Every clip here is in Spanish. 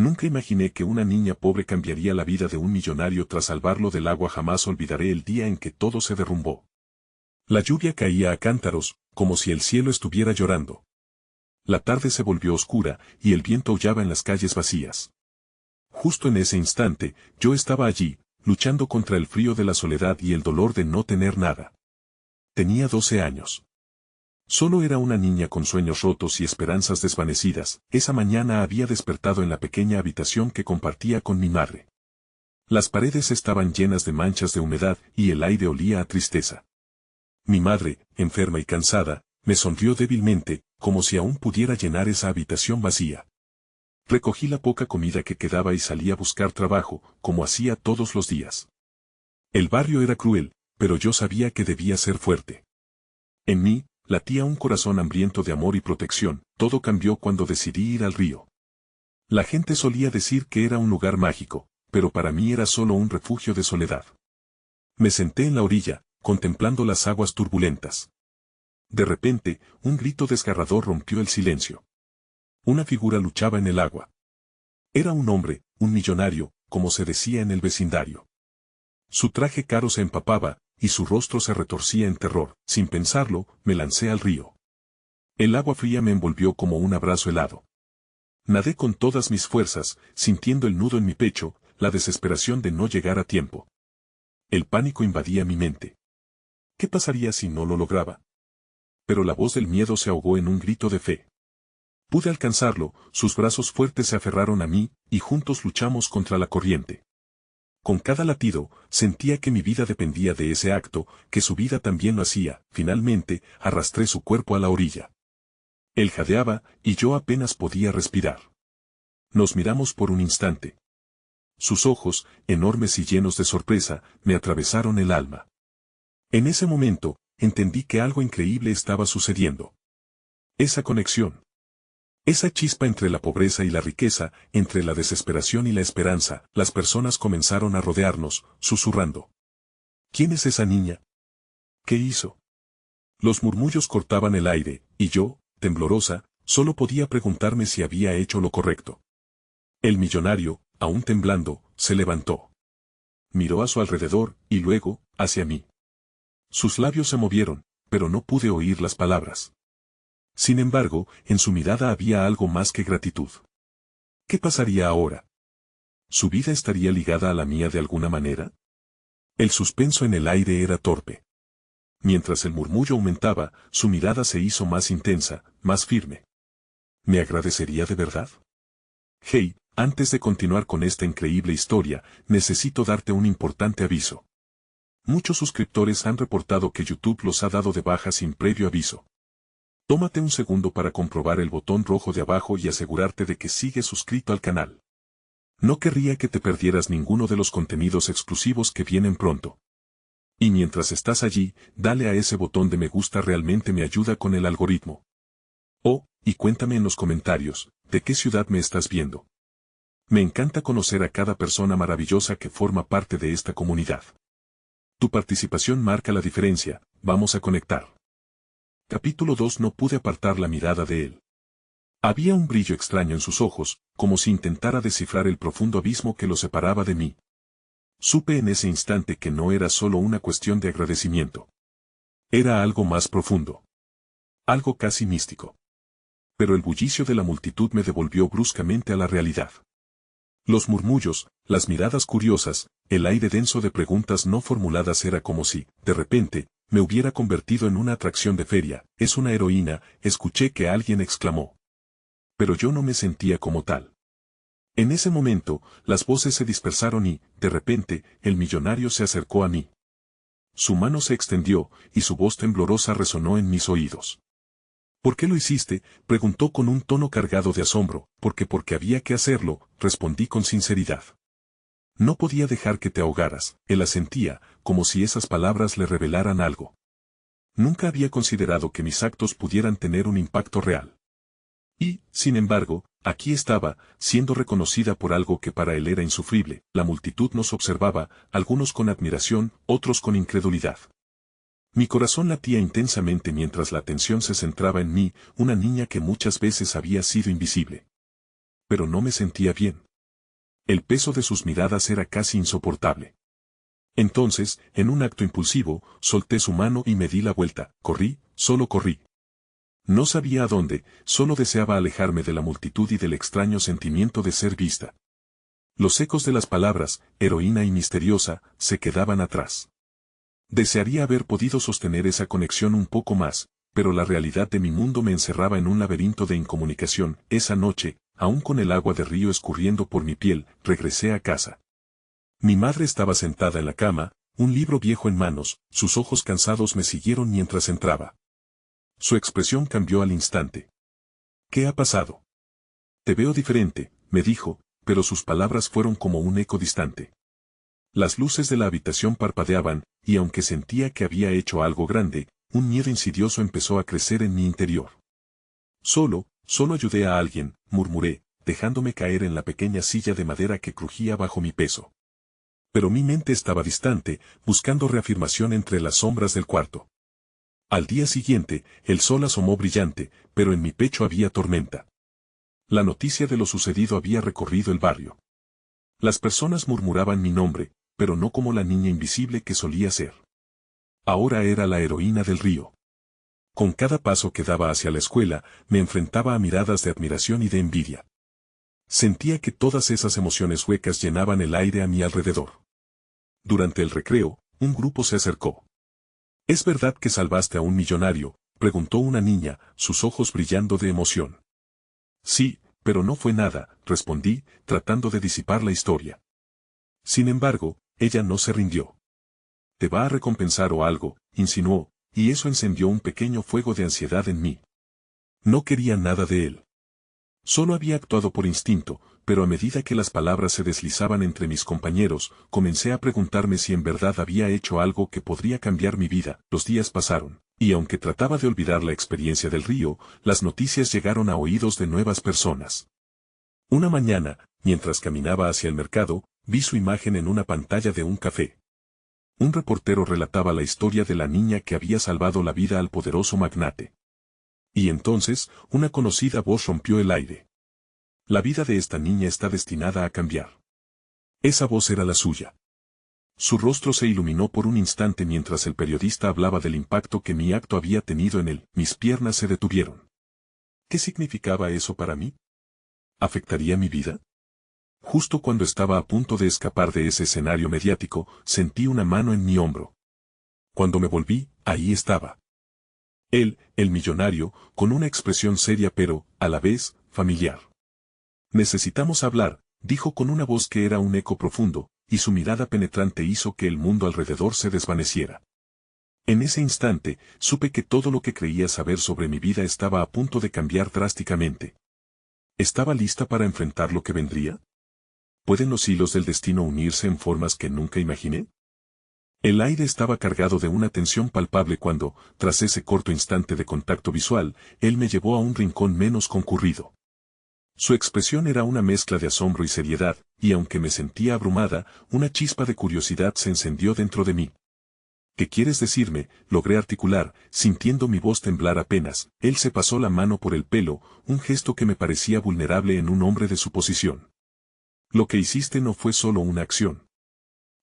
Nunca imaginé que una niña pobre cambiaría la vida de un millonario tras salvarlo del agua. Jamás olvidaré el día en que todo se derrumbó. La lluvia caía a cántaros, como si el cielo estuviera llorando. La tarde se volvió oscura, y el viento aullaba en las calles vacías. Justo en ese instante, yo estaba allí, luchando contra el frío de la soledad y el dolor de no tener nada. Tenía 12 años. Solo era una niña con sueños rotos y esperanzas desvanecidas. Esa mañana había despertado en la pequeña habitación que compartía con mi madre. Las paredes estaban llenas de manchas de humedad y el aire olía a tristeza. Mi madre, enferma y cansada, me sonrió débilmente, como si aún pudiera llenar esa habitación vacía. Recogí la poca comida que quedaba y salí a buscar trabajo, como hacía todos los días. El barrio era cruel, pero yo sabía que debía ser fuerte. En mí, latía un corazón hambriento de amor y protección. Todo cambió cuando decidí ir al río. La gente solía decir que era un lugar mágico, pero para mí era solo un refugio de soledad. Me senté en la orilla, contemplando las aguas turbulentas. De repente, un grito desgarrador rompió el silencio. Una figura luchaba en el agua. Era un hombre, un millonario, como se decía en el vecindario. Su traje caro se empapaba, y su rostro se retorcía en terror. Sin pensarlo, me lancé al río. El agua fría me envolvió como un abrazo helado. Nadé con todas mis fuerzas, sintiendo el nudo en mi pecho, la desesperación de no llegar a tiempo. El pánico invadía mi mente. ¿Qué pasaría si no lo lograba? Pero la voz del miedo se ahogó en un grito de fe. Pude alcanzarlo, sus brazos fuertes se aferraron a mí, y juntos luchamos contra la corriente. Con cada latido, sentía que mi vida dependía de ese acto, que su vida también lo hacía. Finalmente, arrastré su cuerpo a la orilla. Él jadeaba, y yo apenas podía respirar. Nos miramos por un instante. Sus ojos, enormes y llenos de sorpresa, me atravesaron el alma. En ese momento, entendí que algo increíble estaba sucediendo. Esa conexión. Esa chispa entre la pobreza y la riqueza, entre la desesperación y la esperanza. Las personas comenzaron a rodearnos, susurrando. ¿Quién es esa niña? ¿Qué hizo? Los murmullos cortaban el aire, y yo, temblorosa, solo podía preguntarme si había hecho lo correcto. El millonario, aún temblando, se levantó. Miró a su alrededor, y luego, hacia mí. Sus labios se movieron, pero no pude oír las palabras. Sin embargo, en su mirada había algo más que gratitud. ¿Qué pasaría ahora? ¿Su vida estaría ligada a la mía de alguna manera? El suspenso en el aire era torpe. Mientras el murmullo aumentaba, su mirada se hizo más intensa, más firme. ¿Me agradecería de verdad? Hey, antes de continuar con esta increíble historia, necesito darte un importante aviso. Muchos suscriptores han reportado que YouTube los ha dado de baja sin previo aviso. Tómate un segundo para comprobar el botón rojo de abajo y asegurarte de que sigues suscrito al canal. No querría que te perdieras ninguno de los contenidos exclusivos que vienen pronto. Y mientras estás allí, dale a ese botón de me gusta, realmente me ayuda con el algoritmo. Oh, y cuéntame en los comentarios, ¿de qué ciudad me estás viendo? Me encanta conocer a cada persona maravillosa que forma parte de esta comunidad. Tu participación marca la diferencia. Vamos a conectar. Capítulo 2. No pude apartar la mirada de él. Había un brillo extraño en sus ojos, como si intentara descifrar el profundo abismo que lo separaba de mí. Supe en ese instante que no era solo una cuestión de agradecimiento. Era algo más profundo. Algo casi místico. Pero el bullicio de la multitud me devolvió bruscamente a la realidad. Los murmullos, las miradas curiosas, el aire denso de preguntas no formuladas era como si, de repente, me hubiera convertido en una atracción de feria. Es una heroína, escuché que alguien exclamó. Pero yo no me sentía como tal. En ese momento, las voces se dispersaron y, de repente, el millonario se acercó a mí. Su mano se extendió, y su voz temblorosa resonó en mis oídos. ¿Por qué lo hiciste?, preguntó con un tono cargado de asombro. Porque había que hacerlo, respondí con sinceridad. No podía dejar que te ahogaras. Él asentía, como si esas palabras le revelaran algo. Nunca había considerado que mis actos pudieran tener un impacto real. Y, sin embargo, aquí estaba, siendo reconocida por algo que para él era insufrible. La multitud nos observaba, algunos con admiración, otros con incredulidad. Mi corazón latía intensamente mientras la atención se centraba en mí, una niña que muchas veces había sido invisible. Pero no me sentía bien. El peso de sus miradas era casi insoportable. Entonces, en un acto impulsivo, solté su mano y me di la vuelta. Corrí, solo corrí. No sabía a dónde, solo deseaba alejarme de la multitud y del extraño sentimiento de ser vista. Los ecos de las palabras, heroína y misteriosa, se quedaban atrás. Desearía haber podido sostener esa conexión un poco más, pero la realidad de mi mundo me encerraba en un laberinto de incomunicación. Esa noche, aún con el agua de río escurriendo por mi piel, regresé a casa. Mi madre estaba sentada en la cama, un libro viejo en manos, sus ojos cansados me siguieron mientras entraba. Su expresión cambió al instante. ¿Qué ha pasado? Te veo diferente, me dijo, pero sus palabras fueron como un eco distante. Las luces de la habitación parpadeaban, y aunque sentía que había hecho algo grande, un miedo insidioso empezó a crecer en mi interior. Solo ayudé a alguien, murmuré, dejándome caer en la pequeña silla de madera que crujía bajo mi peso. Pero mi mente estaba distante, buscando reafirmación entre las sombras del cuarto. Al día siguiente, el sol asomó brillante, pero en mi pecho había tormenta. La noticia de lo sucedido había recorrido el barrio. Las personas murmuraban mi nombre, pero no como la niña invisible que solía ser. Ahora era la heroína del río. Con cada paso que daba hacia la escuela, me enfrentaba a miradas de admiración y de envidia. Sentía que todas esas emociones huecas llenaban el aire a mi alrededor. Durante el recreo, un grupo se acercó. ¿Es verdad que salvaste a un millonario?, preguntó una niña, sus ojos brillando de emoción. Sí, pero no fue nada, respondí, tratando de disipar la historia. Sin embargo, ella no se rindió. Te va a recompensar o algo, insinuó, y eso encendió un pequeño fuego de ansiedad en mí. No quería nada de él. Solo había actuado por instinto, pero a medida que las palabras se deslizaban entre mis compañeros, comencé a preguntarme si en verdad había hecho algo que podría cambiar mi vida. Los días pasaron, y aunque trataba de olvidar la experiencia del río, las noticias llegaron a oídos de nuevas personas. Una mañana, mientras caminaba hacia el mercado, vi su imagen en una pantalla de un café. Un reportero relataba la historia de la niña que había salvado la vida al poderoso magnate. Y entonces, una conocida voz rompió el aire. La vida de esta niña está destinada a cambiar. Esa voz era la suya. Su rostro se iluminó por un instante mientras el periodista hablaba del impacto que mi acto había tenido en él. Mis piernas se detuvieron. ¿Qué significaba eso para mí? ¿Afectaría mi vida? Justo cuando estaba a punto de escapar de ese escenario mediático, sentí una mano en mi hombro. Cuando me volví, ahí estaba. Él, el millonario, con una expresión seria pero, a la vez, familiar. Necesitamos hablar, dijo con una voz que era un eco profundo, y su mirada penetrante hizo que el mundo alrededor se desvaneciera. En ese instante, supe que todo lo que creía saber sobre mi vida estaba a punto de cambiar drásticamente. ¿Estaba lista para enfrentar lo que vendría? ¿Pueden los hilos del destino unirse en formas que nunca imaginé? El aire estaba cargado de una tensión palpable cuando, tras ese corto instante de contacto visual, él me llevó a un rincón menos concurrido. Su expresión era una mezcla de asombro y seriedad, y aunque me sentía abrumada, una chispa de curiosidad se encendió dentro de mí. ¿Qué quieres decirme?, logré articular, sintiendo mi voz temblar apenas. Él se pasó la mano por el pelo, un gesto que me parecía vulnerable en un hombre de su posición. Lo que hiciste no fue solo una acción.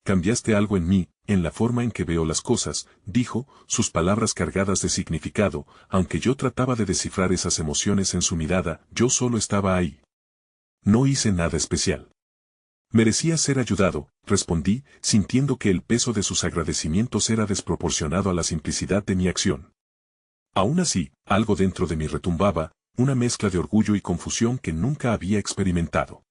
Cambiaste algo en mí, en la forma en que veo las cosas, dijo, sus palabras cargadas de significado, aunque yo trataba de descifrar esas emociones en su mirada, yo solo estaba ahí. No hice nada especial. Merecía ser ayudado, respondí, sintiendo que el peso de sus agradecimientos era desproporcionado a la simplicidad de mi acción. Aún así, algo dentro de mí retumbaba, una mezcla de orgullo y confusión que nunca había experimentado.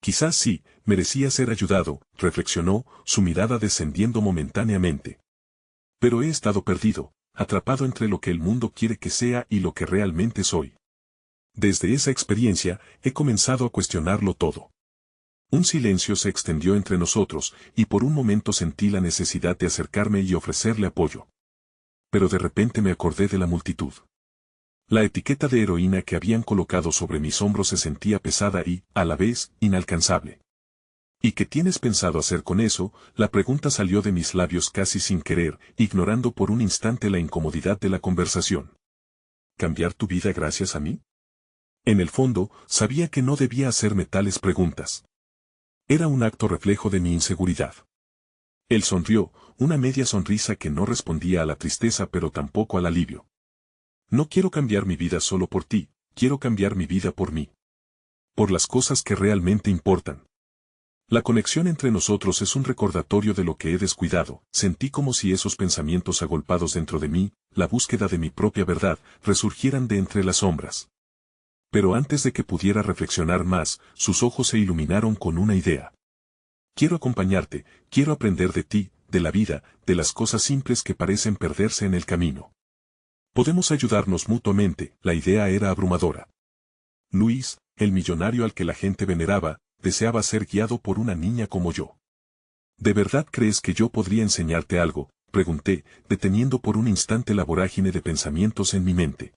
Quizás sí, merecía ser ayudado, reflexionó, su mirada descendiendo momentáneamente. Pero he estado perdido, atrapado entre lo que el mundo quiere que sea y lo que realmente soy. Desde esa experiencia, he comenzado a cuestionarlo todo. Un silencio se extendió entre nosotros, y por un momento sentí la necesidad de acercarme y ofrecerle apoyo. Pero de repente me acordé de la multitud. La etiqueta de heroína que habían colocado sobre mis hombros se sentía pesada y, a la vez, inalcanzable. ¿Y qué tienes pensado hacer con eso?, la pregunta salió de mis labios casi sin querer, ignorando por un instante la incomodidad de la conversación. ¿Cambiar tu vida gracias a mí? En el fondo, sabía que no debía hacerme tales preguntas. Era un acto reflejo de mi inseguridad. Él sonrió, una media sonrisa que no respondía a la tristeza pero tampoco al alivio. No quiero cambiar mi vida solo por ti, quiero cambiar mi vida por mí. Por las cosas que realmente importan. La conexión entre nosotros es un recordatorio de lo que he descuidado. Sentí como si esos pensamientos agolpados dentro de mí, la búsqueda de mi propia verdad, resurgieran de entre las sombras. Pero antes de que pudiera reflexionar más, sus ojos se iluminaron con una idea. Quiero acompañarte, quiero aprender de ti, de la vida, de las cosas simples que parecen perderse en el camino. Podemos ayudarnos mutuamente. La idea era abrumadora. Luis, el millonario al que la gente veneraba, deseaba ser guiado por una niña como yo. ¿De verdad crees que yo podría enseñarte algo?, pregunté, deteniendo por un instante la vorágine de pensamientos en mi mente.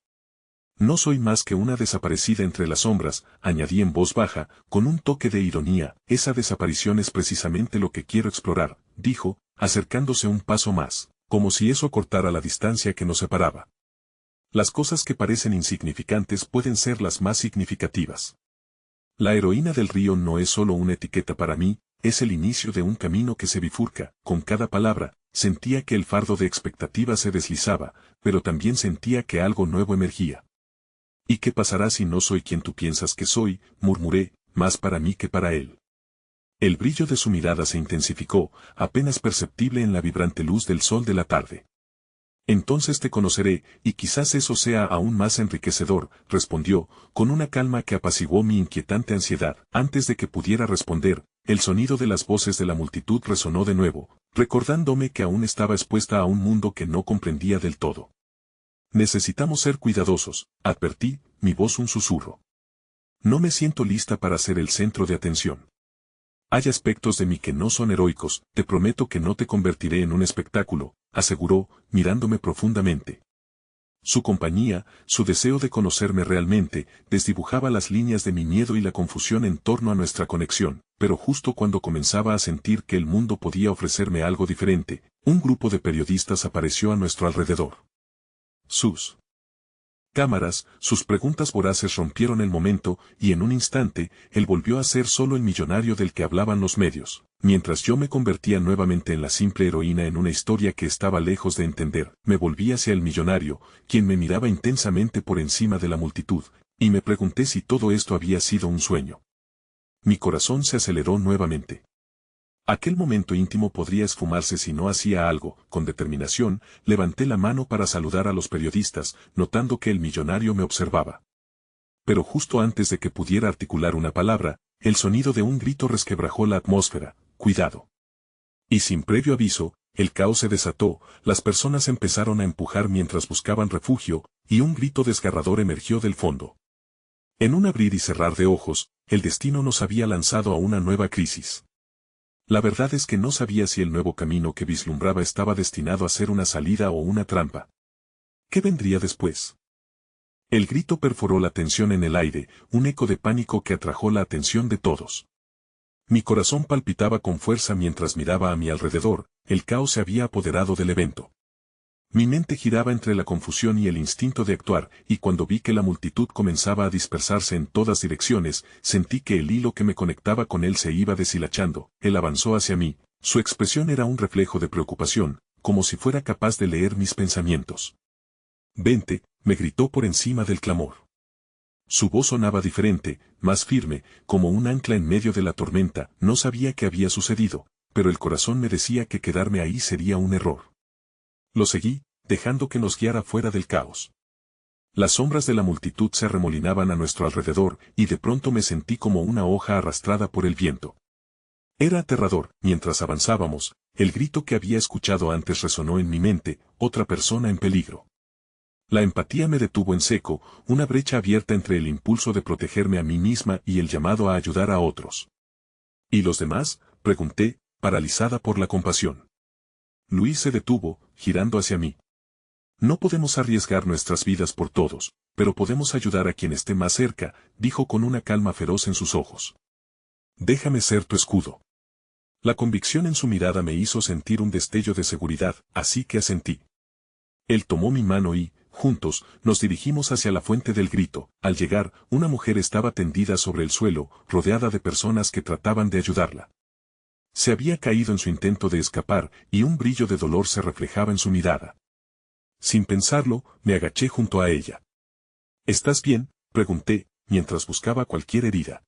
No soy más que una desaparecida entre las sombras, añadí en voz baja, con un toque de ironía. Esa desaparición es precisamente lo que quiero explorar, dijo, acercándose un paso más, como si eso cortara la distancia que nos separaba. Las cosas que parecen insignificantes pueden ser las más significativas. La heroína del río no es solo una etiqueta para mí, es el inicio de un camino que se bifurca. Con cada palabra, sentía que el fardo de expectativa se deslizaba, pero también sentía que algo nuevo emergía. ¿Y qué pasará si no soy quien tú piensas que soy?, murmuré, más para mí que para él. El brillo de su mirada se intensificó, apenas perceptible en la vibrante luz del sol de la tarde. Entonces te conoceré, y quizás eso sea aún más enriquecedor, respondió, con una calma que apaciguó mi inquietante ansiedad. Antes de que pudiera responder, el sonido de las voces de la multitud resonó de nuevo, recordándome que aún estaba expuesta a un mundo que no comprendía del todo. Necesitamos ser cuidadosos, advertí, mi voz un susurro. No me siento lista para ser el centro de atención. Hay aspectos de mí que no son heroicos, te prometo que no te convertiré en un espectáculo, aseguró, mirándome profundamente. Su compañía, su deseo de conocerme realmente, desdibujaba las líneas de mi miedo y la confusión en torno a nuestra conexión, pero justo cuando comenzaba a sentir que el mundo podía ofrecerme algo diferente, un grupo de periodistas apareció a nuestro alrededor. Sus cámaras, sus preguntas voraces rompieron el momento, y en un instante, él volvió a ser solo el millonario del que hablaban los medios. Mientras yo me convertía nuevamente en la simple heroína en una historia que estaba lejos de entender, me volví hacia el millonario, quien me miraba intensamente por encima de la multitud, y me pregunté si todo esto había sido un sueño. Mi corazón se aceleró nuevamente. Aquel momento íntimo podría esfumarse si no hacía algo. Con determinación, levanté la mano para saludar a los periodistas, notando que el millonario me observaba. Pero justo antes de que pudiera articular una palabra, el sonido de un grito resquebrajó la atmósfera: ¡cuidado! Y sin previo aviso, el caos se desató, las personas empezaron a empujar mientras buscaban refugio, y un grito desgarrador emergió del fondo. En un abrir y cerrar de ojos, el destino nos había lanzado a una nueva crisis. La verdad es que no sabía si el nuevo camino que vislumbraba estaba destinado a ser una salida o una trampa. ¿Qué vendría después? El grito perforó la tensión en el aire, un eco de pánico que atrajo la atención de todos. Mi corazón palpitaba con fuerza mientras miraba a mi alrededor, el caos se había apoderado del evento. Mi mente giraba entre la confusión y el instinto de actuar, y cuando vi que la multitud comenzaba a dispersarse en todas direcciones, sentí que el hilo que me conectaba con él se iba deshilachando. Él avanzó hacia mí, su expresión era un reflejo de preocupación, como si fuera capaz de leer mis pensamientos. «Vente», me gritó por encima del clamor. Su voz sonaba diferente, más firme, como un ancla en medio de la tormenta. No sabía qué había sucedido, pero el corazón me decía que quedarme ahí sería un error. Lo seguí, dejando que nos guiara fuera del caos. Las sombras de la multitud se arremolinaban a nuestro alrededor, y de pronto me sentí como una hoja arrastrada por el viento. Era aterrador. Mientras avanzábamos, el grito que había escuchado antes resonó en mi mente: otra persona en peligro. La empatía me detuvo en seco, una brecha abierta entre el impulso de protegerme a mí misma y el llamado a ayudar a otros. ¿Y los demás?, pregunté, paralizada por la compasión. Luis se detuvo, girando hacia mí. No podemos arriesgar nuestras vidas por todos, pero podemos ayudar a quien esté más cerca, dijo con una calma feroz en sus ojos. Déjame ser tu escudo. La convicción en su mirada me hizo sentir un destello de seguridad, así que asentí. Él tomó mi mano y, Juntos, nos dirigimos hacia la fuente del grito. Al llegar, una mujer estaba tendida sobre el suelo, rodeada de personas que trataban de ayudarla. Se había caído en su intento de escapar, y un brillo de dolor se reflejaba en su mirada. Sin pensarlo, me agaché junto a ella. ¿Estás bien?, pregunté, mientras buscaba cualquier herida.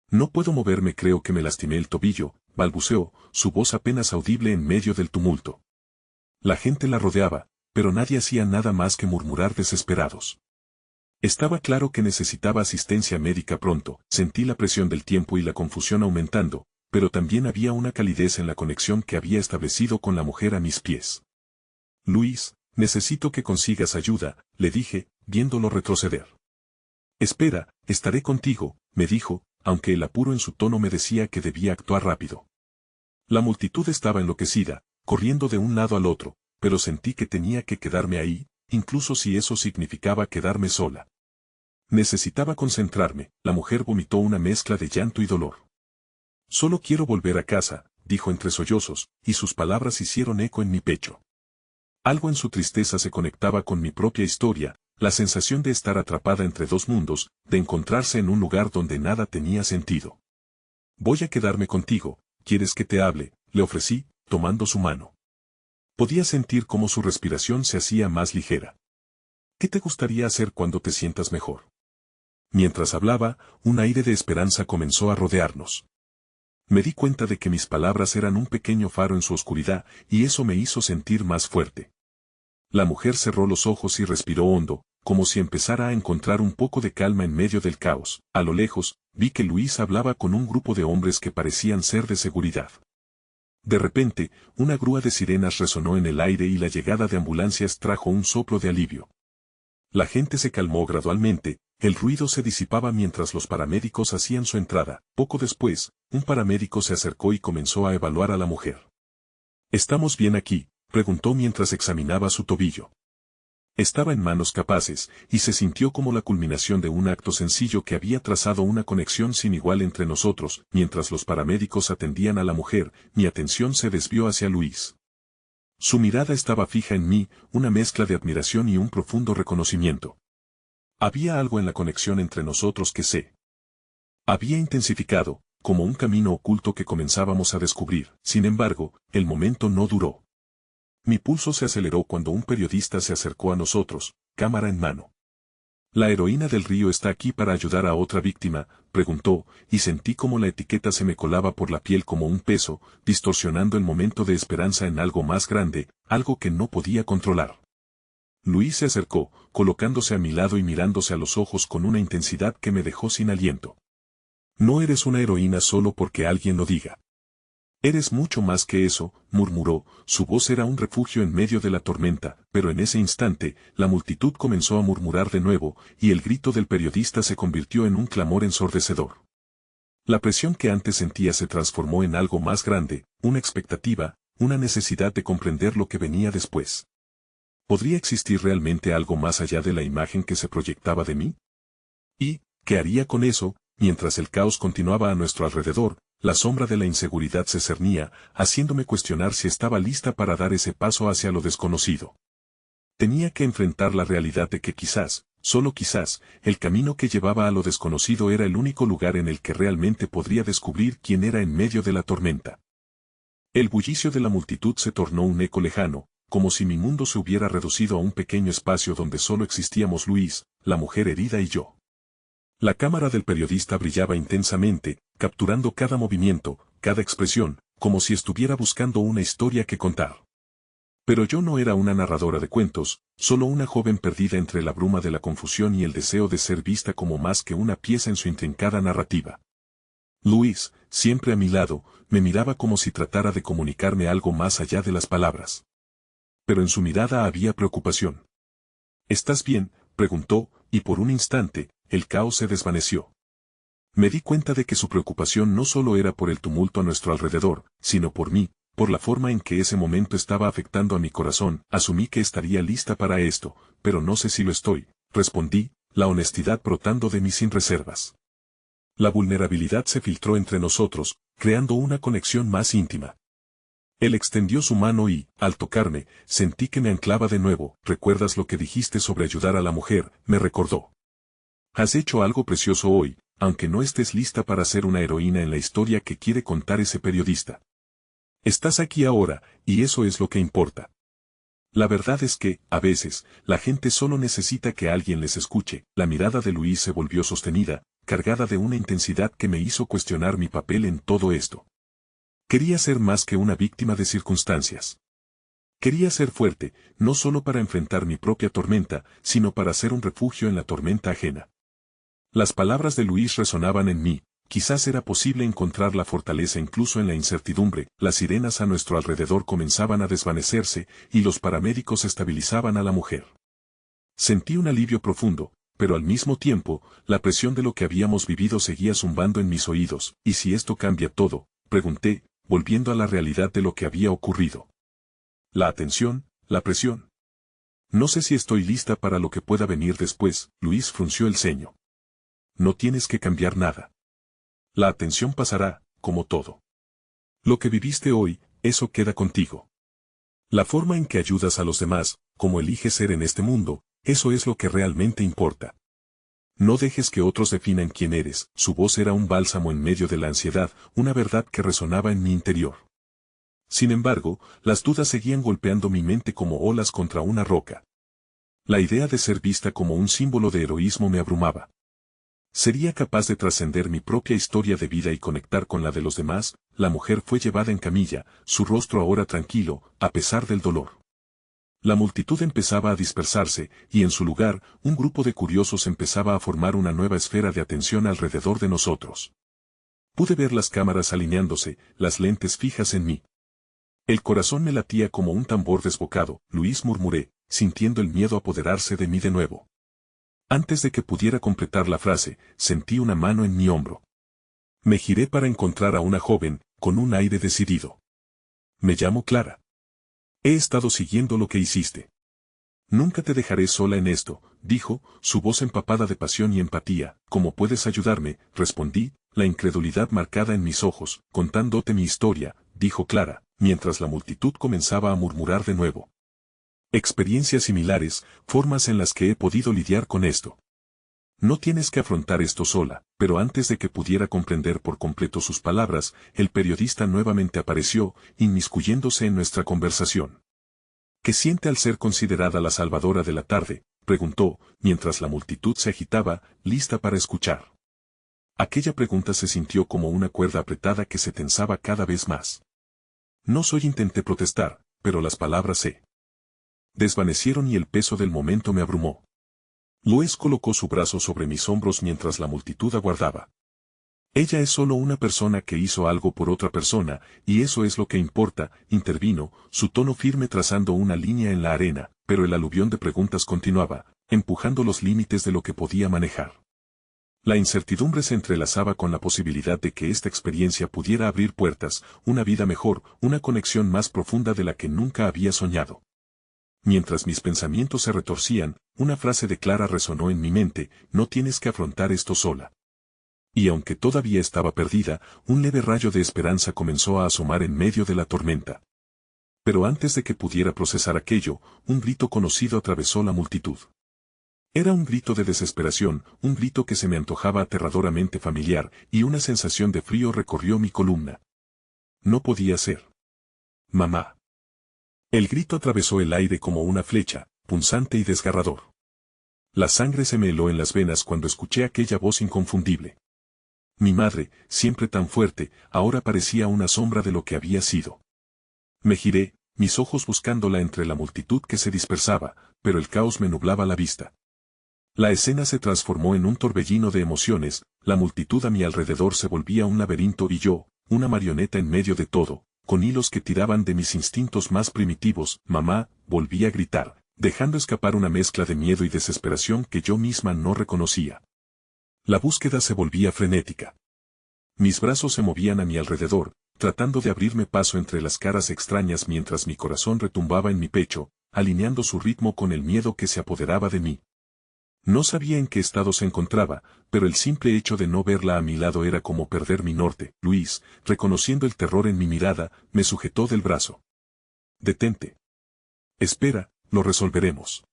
No puedo moverme, creo que me lastimé el tobillo, balbuceó, su voz apenas audible en medio del tumulto. La gente la rodeaba, pero nadie hacía nada más que murmurar desesperados. Estaba claro que necesitaba asistencia médica pronto, sentí la presión del tiempo y la confusión aumentando, pero también había una calidez en la conexión que había establecido con la mujer a mis pies. Luis, necesito que consigas ayuda, le dije, viéndolo retroceder. Espera, estaré contigo, me dijo, aunque el apuro en su tono me decía que debía actuar rápido. La multitud estaba enloquecida, corriendo de un lado al otro, pero sentí que tenía que quedarme ahí, incluso si eso significaba quedarme sola. Necesitaba concentrarme, la mujer vomitó una mezcla de llanto y dolor. Solo quiero volver a casa, dijo entre sollozos, y sus palabras hicieron eco en mi pecho. Algo en su tristeza se conectaba con mi propia historia, la sensación de estar atrapada entre dos mundos, de encontrarse en un lugar donde nada tenía sentido. Voy a quedarme contigo, ¿quieres que te hable?, le ofrecí, tomando su mano. Podía sentir cómo su respiración se hacía más ligera. ¿Qué te gustaría hacer cuando te sientas mejor? Mientras hablaba, un aire de esperanza comenzó a rodearnos. Me di cuenta de que mis palabras eran un pequeño faro en su oscuridad, y eso me hizo sentir más fuerte. La mujer cerró los ojos y respiró hondo, como si empezara a encontrar un poco de calma en medio del caos. A lo lejos, vi que Luis hablaba con un grupo de hombres que parecían ser de seguridad. De repente, una grúa de sirenas resonó en el aire y la llegada de ambulancias trajo un soplo de alivio. La gente se calmó gradualmente, el ruido se disipaba mientras los paramédicos hacían su entrada. Poco después, un paramédico se acercó y comenzó a evaluar a la mujer. ¿Estamos bien aquí?, preguntó mientras examinaba su tobillo. Estaba en manos capaces, y se sintió como la culminación de un acto sencillo que había trazado una conexión sin igual entre nosotros. Mientras los paramédicos atendían a la mujer, mi atención se desvió hacia Luis. Su mirada estaba fija en mí, una mezcla de admiración y un profundo reconocimiento. Había algo en la conexión entre nosotros que se había intensificado, como un camino oculto que comenzábamos a descubrir. Sin embargo, el momento no duró. Mi pulso se aceleró cuando un periodista se acercó a nosotros, cámara en mano. ¿La heroína del río está aquí para ayudar a otra víctima?, preguntó, y sentí como la etiqueta se me colaba por la piel como un peso, distorsionando el momento de esperanza en algo más grande, algo que no podía controlar. Luis se acercó, colocándose a mi lado y mirándose a los ojos con una intensidad que me dejó sin aliento. No eres una heroína solo porque alguien lo diga. Eres mucho más que eso, murmuró, su voz era un refugio en medio de la tormenta, pero en ese instante, la multitud comenzó a murmurar de nuevo, y el grito del periodista se convirtió en un clamor ensordecedor. La presión que antes sentía se transformó en algo más grande, una expectativa, una necesidad de comprender lo que venía después. ¿Podría existir realmente algo más allá de la imagen que se proyectaba de mí? ¿Y qué haría con eso? Mientras el caos continuaba a nuestro alrededor, la sombra de la inseguridad se cernía, haciéndome cuestionar si estaba lista para dar ese paso hacia lo desconocido. Tenía que enfrentar la realidad de que quizás, solo quizás, el camino que llevaba a lo desconocido era el único lugar en el que realmente podría descubrir quién era en medio de la tormenta. El bullicio de la multitud se tornó un eco lejano, como si mi mundo se hubiera reducido a un pequeño espacio donde solo existíamos Luis, la mujer herida y yo. La cámara del periodista brillaba intensamente, capturando cada movimiento, cada expresión, como si estuviera buscando una historia que contar. Pero yo no era una narradora de cuentos, solo una joven perdida entre la bruma de la confusión y el deseo de ser vista como más que una pieza en su intrincada narrativa. Luis, siempre a mi lado, me miraba como si tratara de comunicarme algo más allá de las palabras. Pero en su mirada había preocupación. ¿Estás bien?, preguntó, y por un instante, el caos se desvaneció. Me di cuenta de que su preocupación no solo era por el tumulto a nuestro alrededor, sino por mí, por la forma en que ese momento estaba afectando a mi corazón. Asumí que estaría lista para esto, pero no sé si lo estoy, respondí, la honestidad brotando de mí sin reservas. La vulnerabilidad se filtró entre nosotros, creando una conexión más íntima. Él extendió su mano y, al tocarme, sentí que me anclaba de nuevo. ¿Recuerdas lo que dijiste sobre ayudar a la mujer?, me recordó. Has hecho algo precioso hoy, aunque no estés lista para ser una heroína en la historia que quiere contar ese periodista. Estás aquí ahora, y eso es lo que importa. La verdad es que, a veces, la gente solo necesita que alguien les escuche. La mirada de Luis se volvió sostenida, cargada de una intensidad que me hizo cuestionar mi papel en todo esto. Quería ser más que una víctima de circunstancias. Quería ser fuerte, no solo para enfrentar mi propia tormenta, sino para ser un refugio en la tormenta ajena. Las palabras de Luis resonaban en mí. Quizás era posible encontrar la fortaleza incluso en la incertidumbre. Las sirenas a nuestro alrededor comenzaban a desvanecerse, y los paramédicos estabilizaban a la mujer. Sentí un alivio profundo, pero al mismo tiempo, la presión de lo que habíamos vivido seguía zumbando en mis oídos. ¿Y si esto cambia todo?, pregunté, volviendo a la realidad de lo que había ocurrido. La atención, la presión. No sé si estoy lista para lo que pueda venir después. Luis frunció el ceño. No tienes que cambiar nada. La atención pasará, como todo. Lo que viviste hoy, eso queda contigo. La forma en que ayudas a los demás, como eliges ser en este mundo, eso es lo que realmente importa. No dejes que otros definan quién eres. Su voz era un bálsamo en medio de la ansiedad, una verdad que resonaba en mi interior. Sin embargo, las dudas seguían golpeando mi mente como olas contra una roca. La idea de ser vista como un símbolo de heroísmo me abrumaba. ¿Sería capaz de trascender mi propia historia de vida y conectar con la de los demás? La mujer fue llevada en camilla, su rostro ahora tranquilo, a pesar del dolor. La multitud empezaba a dispersarse, y en su lugar, un grupo de curiosos empezaba a formar una nueva esfera de atención alrededor de nosotros. Pude ver las cámaras alineándose, las lentes fijas en mí. El corazón me latía como un tambor desbocado. Luis, murmuré, sintiendo el miedo apoderarse de mí de nuevo. Antes de que pudiera completar la frase, sentí una mano en mi hombro. Me giré para encontrar a una joven, con un aire decidido. Me llamo Clara. He estado siguiendo lo que hiciste. Nunca te dejaré sola en esto, dijo, su voz empapada de pasión y empatía. ¿Cómo puedes ayudarme?, respondí, la incredulidad marcada en mis ojos. Contándote mi historia, dijo Clara, mientras la multitud comenzaba a murmurar de nuevo. Experiencias similares, formas en las que he podido lidiar con esto. No tienes que afrontar esto sola, pero antes de que pudiera comprender por completo sus palabras, el periodista nuevamente apareció, inmiscuyéndose en nuestra conversación. ¿Qué siente al ser considerada la salvadora de la tarde?, preguntó, mientras la multitud se agitaba, lista para escuchar. Aquella pregunta se sintió como una cuerda apretada que se tensaba cada vez más. No soy, intenté protestar, pero las palabras se desvanecieron y el peso del momento me abrumó. Luis colocó su brazo sobre mis hombros mientras la multitud aguardaba. Ella es solo una persona que hizo algo por otra persona, y eso es lo que importa, intervino, su tono firme trazando una línea en la arena, pero el aluvión de preguntas continuaba, empujando los límites de lo que podía manejar. La incertidumbre se entrelazaba con la posibilidad de que esta experiencia pudiera abrir puertas, una vida mejor, una conexión más profunda de la que nunca había soñado. Mientras mis pensamientos se retorcían, una frase de Clara resonó en mi mente: no tienes que afrontar esto sola. Y aunque todavía estaba perdida, un leve rayo de esperanza comenzó a asomar en medio de la tormenta. Pero antes de que pudiera procesar aquello, un grito conocido atravesó la multitud. Era un grito de desesperación, un grito que se me antojaba aterradoramente familiar, y una sensación de frío recorrió mi columna. No podía ser. Mamá. El grito atravesó el aire como una flecha, punzante y desgarrador. La sangre se me heló en las venas cuando escuché aquella voz inconfundible. Mi madre, siempre tan fuerte, ahora parecía una sombra de lo que había sido. Me giré, mis ojos buscándola entre la multitud que se dispersaba, pero el caos me nublaba la vista. La escena se transformó en un torbellino de emociones, la multitud a mi alrededor se volvía un laberinto y yo, una marioneta en medio de todo, con hilos que tiraban de mis instintos más primitivos. Mamá, volví a gritar, dejando escapar una mezcla de miedo y desesperación que yo misma no reconocía. La búsqueda se volvía frenética. Mis brazos se movían a mi alrededor, tratando de abrirme paso entre las caras extrañas mientras mi corazón retumbaba en mi pecho, alineando su ritmo con el miedo que se apoderaba de mí. No sabía en qué estado se encontraba, pero el simple hecho de no verla a mi lado era como perder mi norte. Luis, reconociendo el terror en mi mirada, me sujetó del brazo. Detente. Espera, lo resolveremos.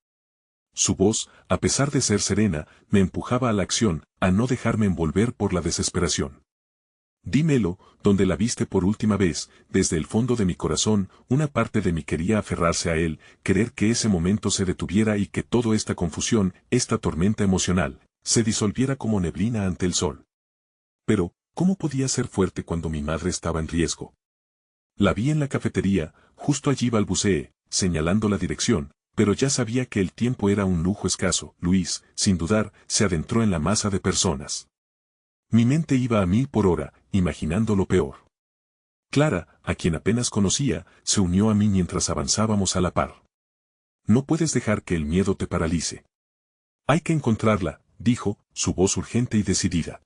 Su voz, a pesar de ser serena, me empujaba a la acción, a no dejarme envolver por la desesperación. Dímelo, donde la viste por última vez, desde el fondo de mi corazón, una parte de mí quería aferrarse a él, querer que ese momento se detuviera y que toda esta confusión, esta tormenta emocional, se disolviera como neblina ante el sol. Pero, ¿cómo podía ser fuerte cuando mi madre estaba en riesgo? La vi en la cafetería, justo allí balbuceé, señalando la dirección, pero ya sabía que el tiempo era un lujo escaso. Luis, sin dudar, se adentró en la masa de personas. Mi mente iba a 1000 por hora, imaginando lo peor. Clara, a quien apenas conocía, se unió a mí mientras avanzábamos a la par. No puedes dejar que el miedo te paralice. Hay que encontrarla, dijo, su voz urgente y decidida.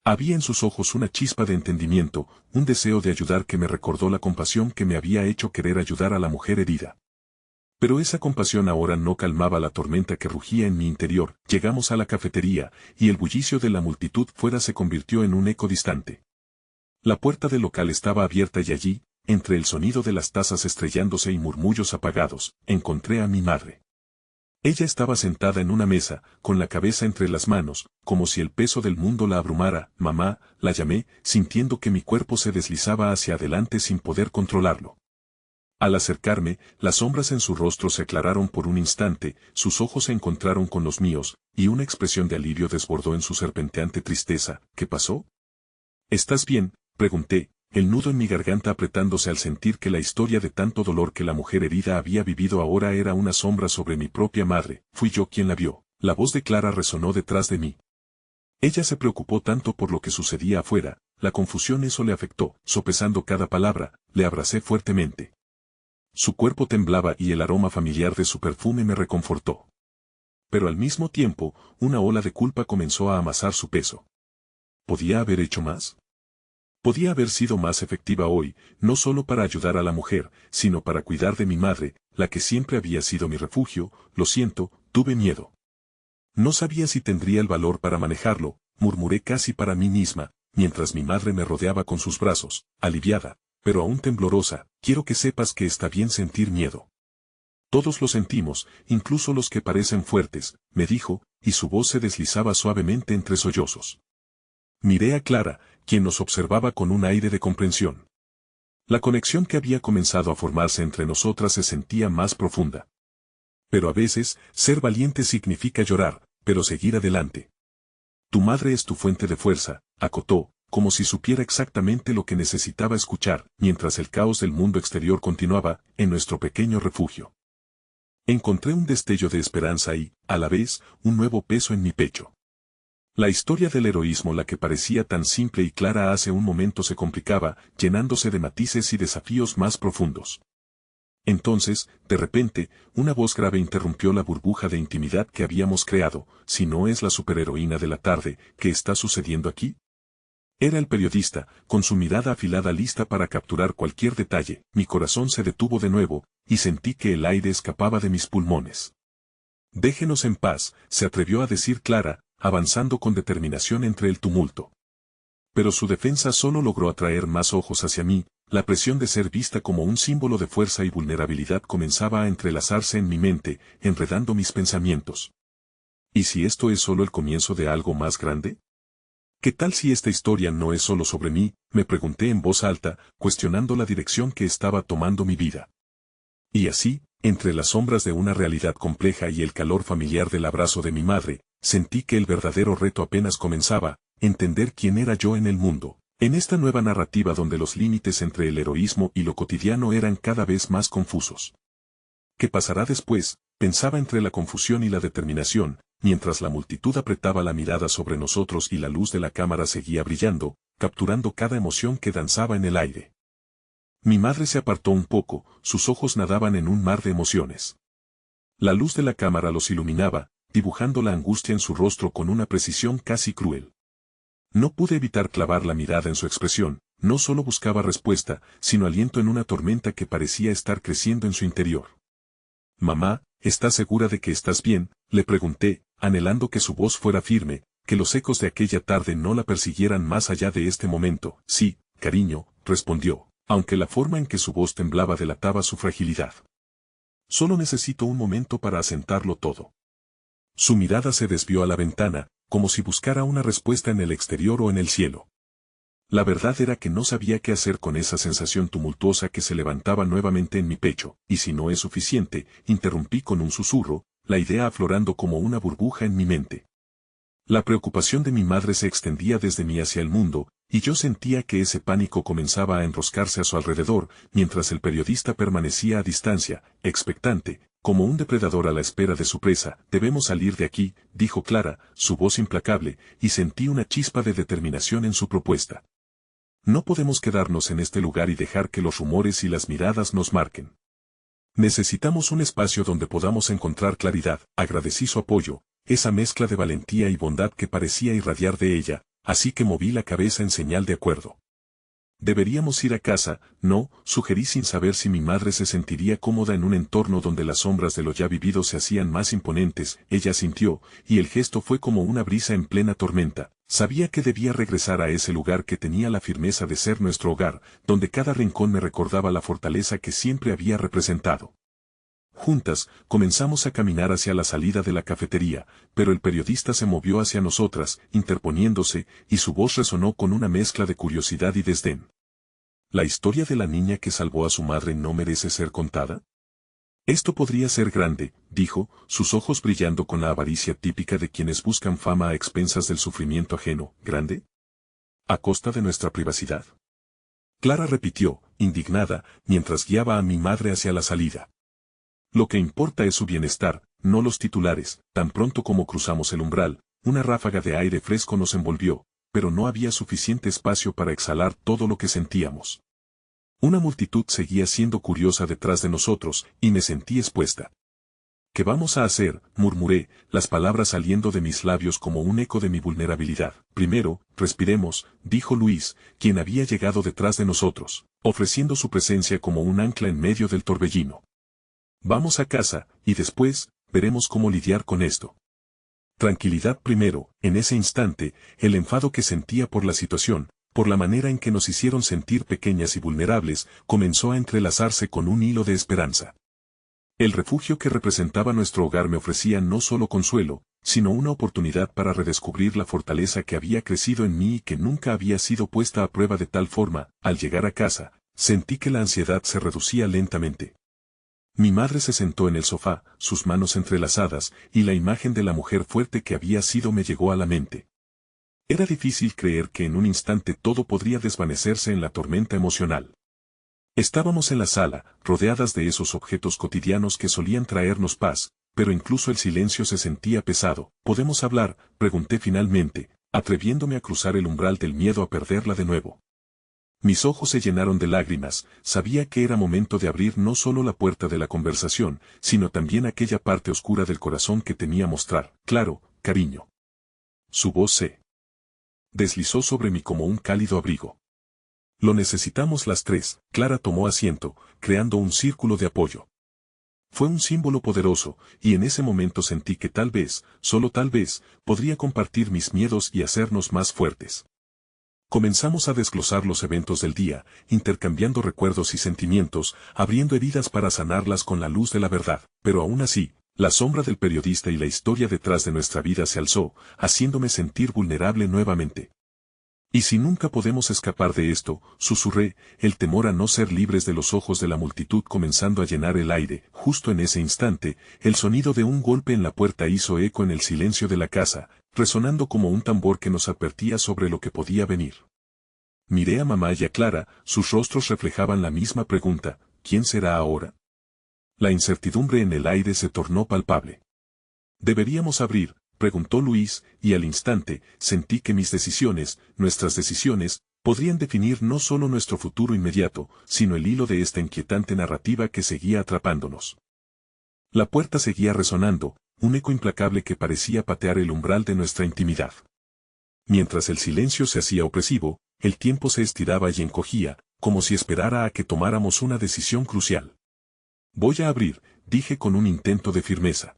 Había en sus ojos una chispa de entendimiento, un deseo de ayudar que me recordó la compasión que me había hecho querer ayudar a la mujer herida. Pero esa compasión ahora no calmaba la tormenta que rugía en mi interior. Llegamos a la cafetería, y el bullicio de la multitud fuera se convirtió en un eco distante. La puerta del local estaba abierta y allí, entre el sonido de las tazas estrellándose y murmullos apagados, encontré a mi madre. Ella estaba sentada en una mesa, con la cabeza entre las manos, como si el peso del mundo la abrumara. Mamá, la llamé, sintiendo que mi cuerpo se deslizaba hacia adelante sin poder controlarlo. Al acercarme, las sombras en su rostro se aclararon por un instante, sus ojos se encontraron con los míos, y una expresión de alivio desbordó en su serpenteante tristeza. ¿Qué pasó? ¿Estás bien?, pregunté, el nudo en mi garganta apretándose al sentir que la historia de tanto dolor que la mujer herida había vivido ahora era una sombra sobre mi propia madre. Fui yo quien la vio. La voz de Clara resonó detrás de mí. Ella se preocupó tanto por lo que sucedía afuera, la confusión eso le afectó. Sopesando cada palabra, le abracé fuertemente. Su cuerpo temblaba y el aroma familiar de su perfume me reconfortó. Pero al mismo tiempo, una ola de culpa comenzó a amasar su peso. ¿Podía haber hecho más? Podía haber sido más efectiva hoy, no solo para ayudar a la mujer, sino para cuidar de mi madre, la que siempre había sido mi refugio. Lo siento, tuve miedo. No sabía si tendría el valor para manejarlo, murmuré casi para mí misma, mientras mi madre me rodeaba con sus brazos, aliviada, pero aún temblorosa. Quiero que sepas que está bien sentir miedo. Todos lo sentimos, incluso los que parecen fuertes, me dijo, y su voz se deslizaba suavemente entre sollozos. Miré a Clara, quien nos observaba con un aire de comprensión. La conexión que había comenzado a formarse entre nosotras se sentía más profunda. Pero a veces, ser valiente significa llorar, pero seguir adelante. Tu madre es tu fuente de fuerza, acotó, como si supiera exactamente lo que necesitaba escuchar, mientras el caos del mundo exterior continuaba, en nuestro pequeño refugio. Encontré un destello de esperanza y, a la vez, un nuevo peso en mi pecho. La historia del heroísmo, la que parecía tan simple y clara hace un momento, se complicaba, llenándose de matices y desafíos más profundos. Entonces, de repente, una voz grave interrumpió la burbuja de intimidad que habíamos creado. ¿Si no es la superheroína de la tarde, qué está sucediendo aquí? Era el periodista, con su mirada afilada lista para capturar cualquier detalle. Mi corazón se detuvo de nuevo, y sentí que el aire escapaba de mis pulmones. Déjenos en paz, se atrevió a decir Clara, avanzando con determinación entre el tumulto. Pero su defensa solo logró atraer más ojos hacia mí. La presión de ser vista como un símbolo de fuerza y vulnerabilidad comenzaba a entrelazarse en mi mente, enredando mis pensamientos. ¿Y si esto es solo el comienzo de algo más grande? ¿Qué tal si esta historia no es solo sobre mí?, me pregunté en voz alta, cuestionando la dirección que estaba tomando mi vida. Y así, entre las sombras de una realidad compleja y el calor familiar del abrazo de mi madre, sentí que el verdadero reto apenas comenzaba: entender quién era yo en el mundo, en esta nueva narrativa donde los límites entre el heroísmo y lo cotidiano eran cada vez más confusos. ¿Qué pasará después?, pensaba entre la confusión y la determinación, mientras la multitud apretaba la mirada sobre nosotros y la luz de la cámara seguía brillando, capturando cada emoción que danzaba en el aire. Mi madre se apartó un poco, sus ojos nadaban en un mar de emociones. La luz de la cámara los iluminaba, dibujando la angustia en su rostro con una precisión casi cruel. No pude evitar clavar la mirada en su expresión. No solo buscaba respuesta, sino aliento en una tormenta que parecía estar creciendo en su interior. Mamá, ¿estás segura de que estás bien?, le pregunté, anhelando que su voz fuera firme, que los ecos de aquella tarde no la persiguieran más allá de este momento. Sí, cariño, respondió, aunque la forma en que su voz temblaba delataba su fragilidad. Solo necesito un momento para asentarlo todo. Su mirada se desvió a la ventana, como si buscara una respuesta en el exterior o en el cielo. La verdad era que no sabía qué hacer con esa sensación tumultuosa que se levantaba nuevamente en mi pecho, y si no es suficiente, interrumpí con un susurro, la idea aflorando como una burbuja en mi mente. La preocupación de mi madre se extendía desde mí hacia el mundo, y yo sentía que ese pánico comenzaba a enroscarse a su alrededor, mientras el periodista permanecía a distancia, expectante, como un depredador a la espera de su presa. Debemos salir de aquí, dijo Clara, su voz implacable, y sentí una chispa de determinación en su propuesta. No podemos quedarnos en este lugar y dejar que los rumores y las miradas nos marquen. Necesitamos un espacio donde podamos encontrar claridad. Agradecí su apoyo, esa mezcla de valentía y bondad que parecía irradiar de ella, así que moví la cabeza en señal de acuerdo. Deberíamos ir a casa, no, sugerí sin saber si mi madre se sentiría cómoda en un entorno donde las sombras de lo ya vivido se hacían más imponentes. Ella asintió, y el gesto fue como una brisa en plena tormenta. Sabía que debía regresar a ese lugar que tenía la firmeza de ser nuestro hogar, donde cada rincón me recordaba la fortaleza que siempre había representado. Juntas, comenzamos a caminar hacia la salida de la cafetería, pero el periodista se movió hacia nosotras, interponiéndose, y su voz resonó con una mezcla de curiosidad y desdén. ¿La historia de la niña que salvó a su madre no merece ser contada? Esto podría ser grande, dijo, sus ojos brillando con la avaricia típica de quienes buscan fama a expensas del sufrimiento ajeno. ¿Grande? ¿A costa de nuestra privacidad? Clara repitió, indignada, mientras guiaba a mi madre hacia la salida. Lo que importa es su bienestar, no los titulares. Tan pronto como cruzamos el umbral, una ráfaga de aire fresco nos envolvió, pero no había suficiente espacio para exhalar todo lo que sentíamos. Una multitud seguía siendo curiosa detrás de nosotros, y me sentí expuesta. ¿Qué vamos a hacer?, murmuré, las palabras saliendo de mis labios como un eco de mi vulnerabilidad. Primero, respiremos, dijo Luis, quien había llegado detrás de nosotros, ofreciendo su presencia como un ancla en medio del torbellino. Vamos a casa, y después, veremos cómo lidiar con esto. Tranquilidad primero. En ese instante, el enfado que sentía por la situación, por la manera en que nos hicieron sentir pequeñas y vulnerables, comenzó a entrelazarse con un hilo de esperanza. El refugio que representaba nuestro hogar me ofrecía no solo consuelo, sino una oportunidad para redescubrir la fortaleza que había crecido en mí y que nunca había sido puesta a prueba de tal forma. Al llegar a casa, sentí que la ansiedad se reducía lentamente. Mi madre se sentó en el sofá, sus manos entrelazadas, y la imagen de la mujer fuerte que había sido me llegó a la mente. Era difícil creer que en un instante todo podría desvanecerse en la tormenta emocional. Estábamos en la sala, rodeadas de esos objetos cotidianos que solían traernos paz, pero incluso el silencio se sentía pesado. ¿Podemos hablar?, pregunté finalmente, atreviéndome a cruzar el umbral del miedo a perderla de nuevo. Mis ojos se llenaron de lágrimas. Sabía que era momento de abrir no solo la puerta de la conversación, sino también aquella parte oscura del corazón que temía mostrar. Claro, cariño. Su voz se deslizó sobre mí como un cálido abrigo. Lo necesitamos las tres. Clara tomó asiento, creando un círculo de apoyo. Fue un símbolo poderoso, y en ese momento sentí que tal vez, solo tal vez, podría compartir mis miedos y hacernos más fuertes. Comenzamos a desglosar los eventos del día, intercambiando recuerdos y sentimientos, abriendo heridas para sanarlas con la luz de la verdad. Pero aún así, la sombra del periodista y la historia detrás de nuestra vida se alzó, haciéndome sentir vulnerable nuevamente. ¿Y si nunca podemos escapar de esto?, susurré, el temor a no ser libres de los ojos de la multitud comenzando a llenar el aire. Justo en ese instante, el sonido de un golpe en la puerta hizo eco en el silencio de la casa, resonando como un tambor que nos advertía sobre lo que podía venir. Miré a mamá y a Clara, sus rostros reflejaban la misma pregunta: ¿quién será ahora? La incertidumbre en el aire se tornó palpable. ¿Deberíamos abrir?, preguntó Luis, y al instante, sentí que mis decisiones, nuestras decisiones, podrían definir no solo nuestro futuro inmediato, sino el hilo de esta inquietante narrativa que seguía atrapándonos. La puerta seguía resonando, un eco implacable que parecía patear el umbral de nuestra intimidad. Mientras el silencio se hacía opresivo, el tiempo se estiraba y encogía, como si esperara a que tomáramos una decisión crucial. Voy a abrir, dije con un intento de firmeza.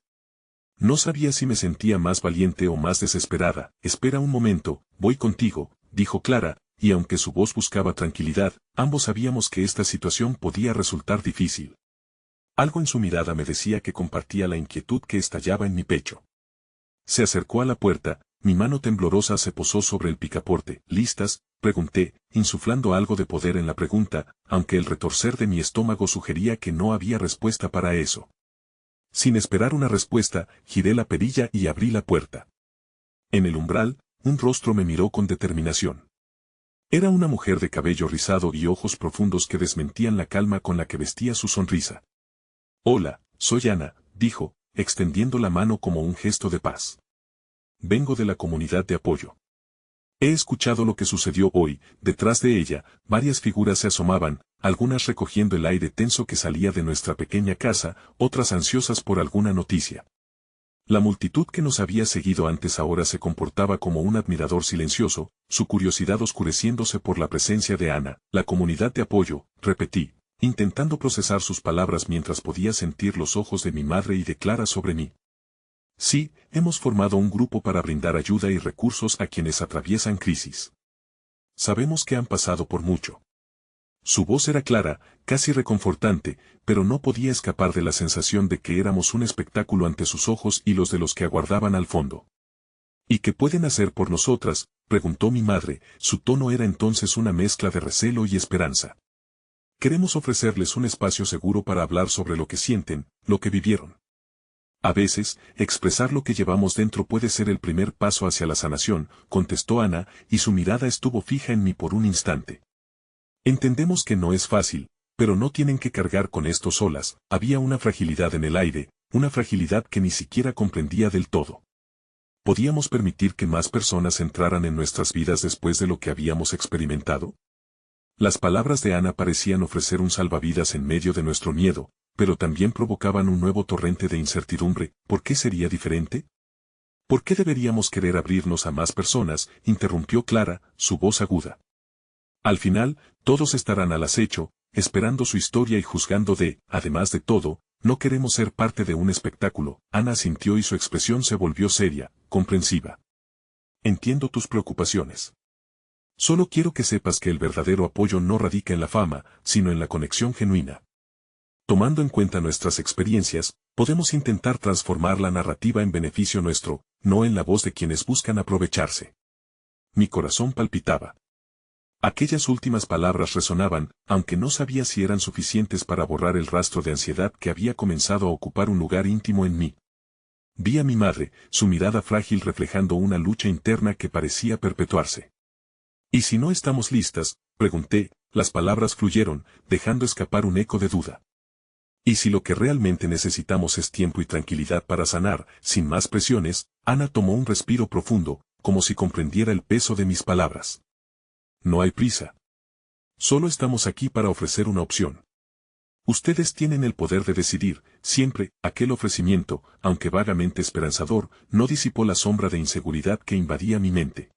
No sabía si me sentía más valiente o más desesperada. Espera un momento, voy contigo, dijo Clara, y aunque su voz buscaba tranquilidad, ambos sabíamos que esta situación podía resultar difícil. Algo en su mirada me decía que compartía la inquietud que estallaba en mi pecho. Se acercó a la puerta, mi mano temblorosa se posó sobre el picaporte. ¿Listas?, pregunté, insuflando algo de poder en la pregunta, aunque el retorcer de mi estómago sugería que no había respuesta para eso. Sin esperar una respuesta, giré la perilla y abrí la puerta. En el umbral, un rostro me miró con determinación. Era una mujer de cabello rizado y ojos profundos que desmentían la calma con la que vestía su sonrisa. «Hola, soy Ana», dijo, extendiendo la mano como un gesto de paz. «Vengo de la comunidad de apoyo. He escuchado lo que sucedió hoy». Detrás de ella, varias figuras se asomaban, algunas recogiendo el aire tenso que salía de nuestra pequeña casa, otras ansiosas por alguna noticia. La multitud que nos había seguido antes ahora se comportaba como un admirador silencioso, su curiosidad oscureciéndose por la presencia de Ana. «La comunidad de apoyo», repetí, intentando procesar sus palabras mientras podía sentir los ojos de mi madre y de Clara sobre mí. «Sí, hemos formado un grupo para brindar ayuda y recursos a quienes atraviesan crisis. Sabemos que han pasado por mucho». Su voz era clara, casi reconfortante, pero no podía escapar de la sensación de que éramos un espectáculo ante sus ojos y los de los que aguardaban al fondo. «¿Y qué pueden hacer por nosotras?», preguntó mi madre, su tono era entonces una mezcla de recelo y esperanza. «Queremos ofrecerles un espacio seguro para hablar sobre lo que sienten, lo que vivieron. A veces, expresar lo que llevamos dentro puede ser el primer paso hacia la sanación», contestó Ana, y su mirada estuvo fija en mí por un instante. «Entendemos que no es fácil, pero no tienen que cargar con esto solas». Había una fragilidad en el aire, una fragilidad que ni siquiera comprendía del todo. ¿Podíamos permitir que más personas entraran en nuestras vidas después de lo que habíamos experimentado? Las palabras de Ana parecían ofrecer un salvavidas en medio de nuestro miedo, pero también provocaban un nuevo torrente de incertidumbre. ¿Por qué sería diferente? ¿Por qué deberíamos querer abrirnos a más personas?, interrumpió Clara, su voz aguda. «Al final, todos estarán al acecho, esperando su historia y juzgando además de todo, no queremos ser parte de un espectáculo». Ana asintió y su expresión se volvió seria, comprensiva. «Entiendo tus preocupaciones. Solo quiero que sepas que el verdadero apoyo no radica en la fama, sino en la conexión genuina. Tomando en cuenta nuestras experiencias, podemos intentar transformar la narrativa en beneficio nuestro, no en la voz de quienes buscan aprovecharse». Mi corazón palpitaba. Aquellas últimas palabras resonaban, aunque no sabía si eran suficientes para borrar el rastro de ansiedad que había comenzado a ocupar un lugar íntimo en mí. Vi a mi madre, su mirada frágil reflejando una lucha interna que parecía perpetuarse. «¿Y si no estamos listas?», pregunté, las palabras fluyeron, dejando escapar un eco de duda. «¿Y si lo que realmente necesitamos es tiempo y tranquilidad para sanar, sin más presiones?». Ana tomó un respiro profundo, como si comprendiera el peso de mis palabras. «No hay prisa. Solo estamos aquí para ofrecer una opción. Ustedes tienen el poder de decidir». Siempre, aquel ofrecimiento, aunque vagamente esperanzador, no disipó la sombra de inseguridad que invadía mi mente.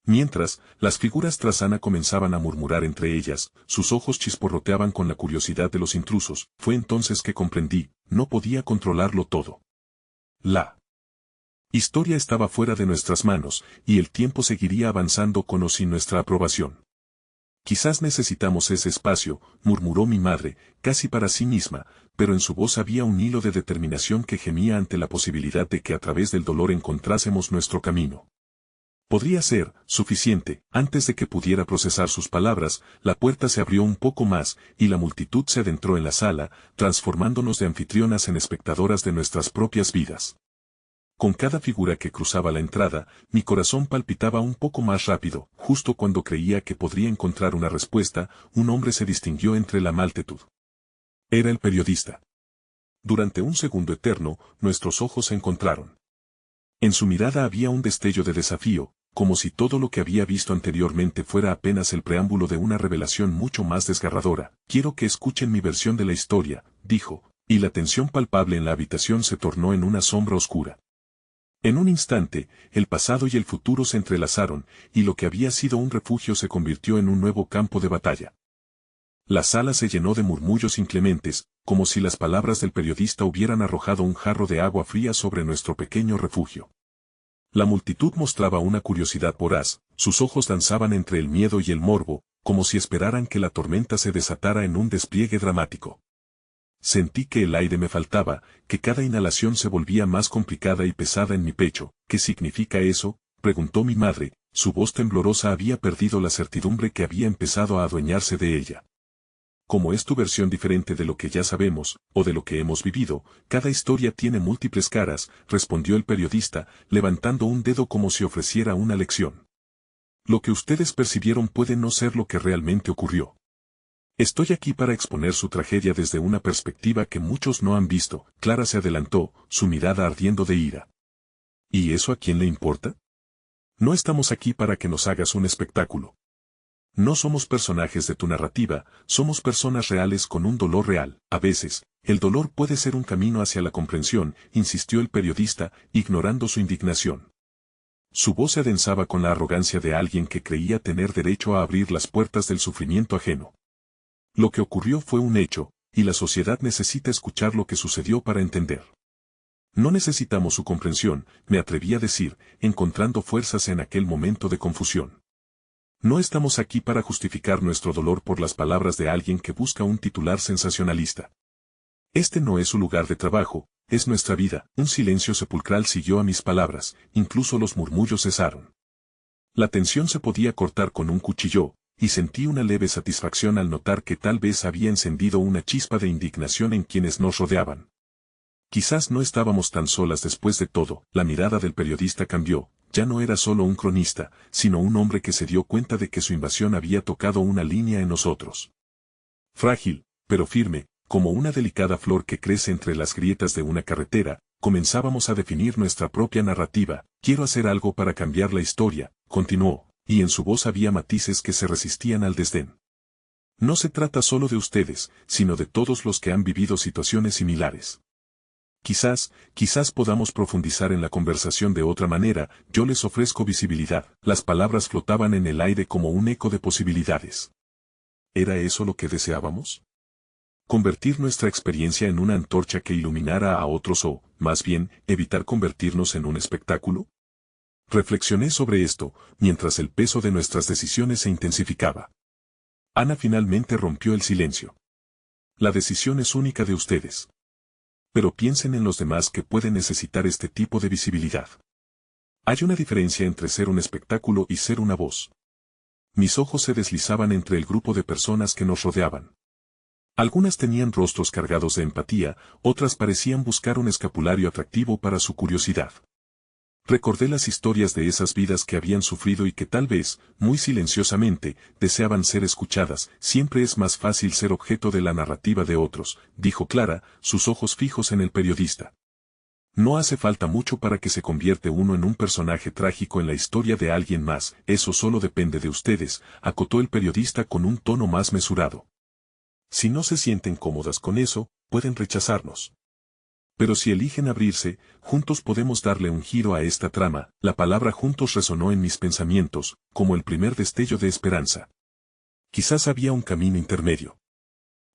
Mientras, las figuras tras Ana comenzaban a murmurar entre ellas, sus ojos chisporroteaban con la curiosidad de los intrusos. Fue entonces que comprendí, no podía controlarlo todo. La historia estaba fuera de nuestras manos, y el tiempo seguiría avanzando con o sin nuestra aprobación. «Quizás necesitamos ese espacio», murmuró mi madre, casi para sí misma, pero en su voz había un hilo de determinación que gemía ante la posibilidad de que a través del dolor encontrásemos nuestro camino. Podría ser suficiente. Antes de que pudiera procesar sus palabras, la puerta se abrió un poco más, y la multitud se adentró en la sala, transformándonos de anfitrionas en espectadoras de nuestras propias vidas. Con cada figura que cruzaba la entrada, mi corazón palpitaba un poco más rápido. Justo cuando creía que podría encontrar una respuesta, un hombre se distinguió entre la multitud. Era el periodista. Durante un segundo eterno, nuestros ojos se encontraron. En su mirada había un destello de desafío, como si todo lo que había visto anteriormente fuera apenas el preámbulo de una revelación mucho más desgarradora. «Quiero que escuchen mi versión de la historia», dijo, y la tensión palpable en la habitación se tornó en una sombra oscura. En un instante, el pasado y el futuro se entrelazaron, y lo que había sido un refugio se convirtió en un nuevo campo de batalla. La sala se llenó de murmullos inclementes, como si las palabras del periodista hubieran arrojado un jarro de agua fría sobre nuestro pequeño refugio. La multitud mostraba una curiosidad voraz, sus ojos danzaban entre el miedo y el morbo, como si esperaran que la tormenta se desatara en un despliegue dramático. Sentí que el aire me faltaba, que cada inhalación se volvía más complicada y pesada en mi pecho. ¿Qué significa eso?, preguntó mi madre, su voz temblorosa había perdido la certidumbre que había empezado a adueñarse de ella. Como es tu versión diferente de lo que ya sabemos, o de lo que hemos vivido, cada historia tiene múltiples caras, respondió el periodista, levantando un dedo como si ofreciera una lección. Lo que ustedes percibieron puede no ser lo que realmente ocurrió. Estoy aquí para exponer su tragedia desde una perspectiva que muchos no han visto. Clara se adelantó, su mirada ardiendo de ira. ¿Y eso a quién le importa? No estamos aquí para que nos hagas un espectáculo. No somos personajes de tu narrativa, somos personas reales con un dolor real. A veces, el dolor puede ser un camino hacia la comprensión, insistió el periodista, ignorando su indignación. Su voz se adensaba con la arrogancia de alguien que creía tener derecho a abrir las puertas del sufrimiento ajeno. Lo que ocurrió fue un hecho, y la sociedad necesita escuchar lo que sucedió para entender. No necesitamos su comprensión, me atreví a decir, encontrando fuerzas en aquel momento de confusión. No estamos aquí para justificar nuestro dolor por las palabras de alguien que busca un titular sensacionalista. Este no es su lugar de trabajo, es nuestra vida. Un silencio sepulcral siguió a mis palabras, incluso los murmullos cesaron. La tensión se podía cortar con un cuchillo, y sentí una leve satisfacción al notar que tal vez había encendido una chispa de indignación en quienes nos rodeaban. Quizás no estábamos tan solas después de todo. La mirada del periodista cambió, ya no era solo un cronista, sino un hombre que se dio cuenta de que su invasión había tocado una línea en nosotros. Frágil, pero firme, como una delicada flor que crece entre las grietas de una carretera, comenzábamos a definir nuestra propia narrativa. Quiero hacer algo para cambiar la historia, continuó, y en su voz había matices que se resistían al desdén. No se trata solo de ustedes, sino de todos los que han vivido situaciones similares. Quizás podamos profundizar en la conversación de otra manera. Yo les ofrezco visibilidad. Las palabras flotaban en el aire como un eco de posibilidades. ¿Era eso lo que deseábamos? Convertir nuestra experiencia en una antorcha que iluminara a otros o, más bien, evitar convertirnos en un espectáculo. Reflexioné sobre esto, mientras el peso de nuestras decisiones se intensificaba. Ana finalmente rompió el silencio. La decisión es única de ustedes. Pero piensen en los demás que pueden necesitar este tipo de visibilidad. Hay una diferencia entre ser un espectáculo y ser una voz. Mis ojos se deslizaban entre el grupo de personas que nos rodeaban. Algunas tenían rostros cargados de empatía, otras parecían buscar un escapulario atractivo para su curiosidad. Recordé las historias de esas vidas que habían sufrido y que tal vez, muy silenciosamente, deseaban ser escuchadas. Siempre es más fácil ser objeto de la narrativa de otros, dijo Clara, sus ojos fijos en el periodista. No hace falta mucho para que se convierte uno en un personaje trágico en la historia de alguien más. Eso solo depende de ustedes, acotó el periodista con un tono más mesurado. Si no se sienten cómodas con eso, pueden rechazarnos. Pero si eligen abrirse, juntos podemos darle un giro a esta trama. La palabra juntos resonó en mis pensamientos, como el primer destello de esperanza. Quizás había un camino intermedio.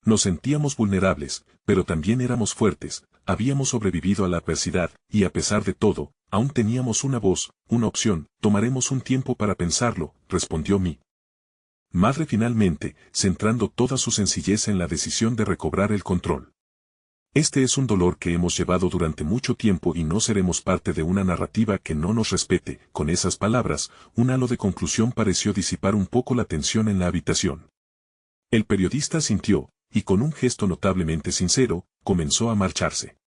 Nos sentíamos vulnerables, pero también éramos fuertes, habíamos sobrevivido a la adversidad, y a pesar de todo, aún teníamos una voz, una opción. Tomaremos un tiempo para pensarlo, respondió mi madre finalmente, centrando toda su sencillez en la decisión de recobrar el control. Este es un dolor que hemos llevado durante mucho tiempo y no seremos parte de una narrativa que no nos respete. Con esas palabras, un halo de conclusión pareció disipar un poco la tensión en la habitación. El periodista asintió, y con un gesto notablemente sincero, comenzó a marcharse.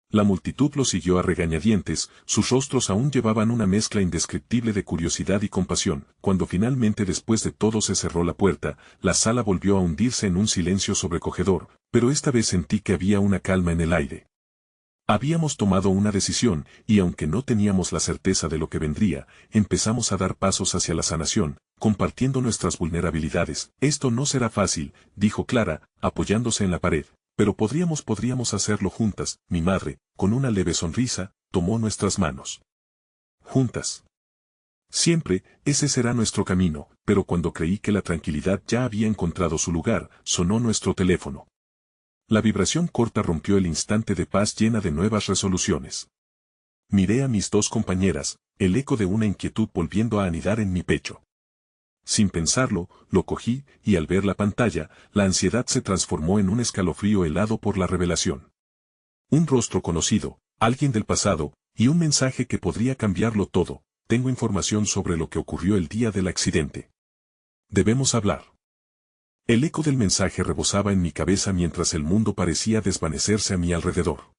La multitud lo siguió a regañadientes, sus rostros aún llevaban una mezcla indescriptible de curiosidad y compasión. Cuando finalmente después de todo se cerró la puerta, la sala volvió a hundirse en un silencio sobrecogedor, pero esta vez sentí que había una calma en el aire. Habíamos tomado una decisión, y aunque no teníamos la certeza de lo que vendría, empezamos a dar pasos hacia la sanación, compartiendo nuestras vulnerabilidades. Esto no será fácil, dijo Clara, apoyándose en la pared. Pero podríamos hacerlo juntas. Mi madre, con una leve sonrisa, tomó nuestras manos. Juntas. Siempre, ese será nuestro camino, pero cuando creí que la tranquilidad ya había encontrado su lugar, sonó nuestro teléfono. La vibración corta rompió el instante de paz llena de nuevas resoluciones. Miré a mis dos compañeras, el eco de una inquietud volviendo a anidar en mi pecho. Sin pensarlo, lo cogí, y al ver la pantalla, la ansiedad se transformó en un escalofrío helado por la revelación. Un rostro conocido, alguien del pasado, y un mensaje que podría cambiarlo todo. Tengo información sobre lo que ocurrió el día del accidente. Debemos hablar. El eco del mensaje rebosaba en mi cabeza mientras el mundo parecía desvanecerse a mi alrededor.